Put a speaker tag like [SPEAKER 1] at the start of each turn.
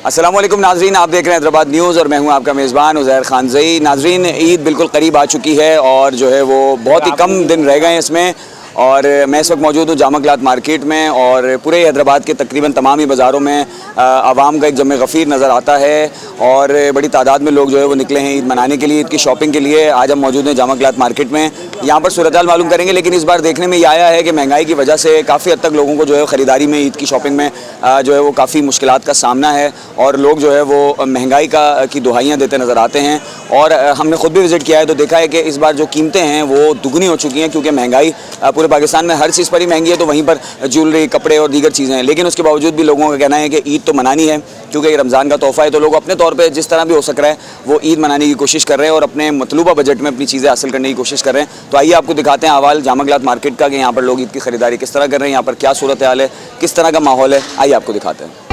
[SPEAKER 1] अस्सलामुअलैकुम नाजरीन, आप देख रहे हैं हैदराबाद न्यूज़ और मैं हूं आपका मेज़बान उज़ैर खानज़ई। नाजरीन, ईद बिल्कुल करीब आ चुकी है और जो है वो बहुत ही कम दिन रह गए हैं इसमें। और मैं इस वक्त मौजूद हूँ जामा क्लॉथ मार्केट में और पूरे हैदराबाद के तकरीबन तमाम ही बाज़ारों में आवाम का एक जम गफ़ीर नज़र आता है और बड़ी तादाद में लोग जो है वो निकले हैं ईद मनाने के लिए, ईद की शॉपिंग के लिए। आज हम मौजूद हैं जामा क्लॉथ मार्केट में, यहाँ पर सूरत हाल मालूम करेंगे। लेकिन इस बार देखने में ये आया है कि महंगाई की वजह से काफ़ी हद तक लोगों को जो है ख़रीदारी में, ईद की शॉपिंग में जो है वो काफ़ी मुश्किलात का सामना है और लोग जो है वो महंगाई की दुहाइयाँ देते नज़र आते हैं। और हमने ख़ुद भी विज़िट किया है तो देखा है कि इस बार जो कीमतें हैं वो दुगनी हो चुकी हैं, क्योंकि महंगाई पूरे पाकिस्तान में हर चीज़ पर ही महंगी है। तो वहीं पर ज्वेलरी, कपड़े और दीगर चीज़ें हैं। लेकिन उसके बावजूद भी लोगों का कहना है कि ईद तो मनानी है, क्योंकि ये रमज़ान का तोहफ़ा है। तो लोग अपने तौर पे जिस तरह भी हो सक रहा है वो ईद मनाने की कोशिश कर रहे हैं और अपने मतलूबा बजट में अपनी चीज़ें हासिल करने की कोशिश कर रहे हैं। तो आइए आपको दिखाते हैं अहवाल जामा क्लॉथ मार्केट का कि यहाँ पर लोग ईद की ख़रीदारी किस तरह कर रहे हैं, यहाँ पर क्या सूरत हाल है, किस तरह का माहौल है। आइए आपको दिखाते हैं।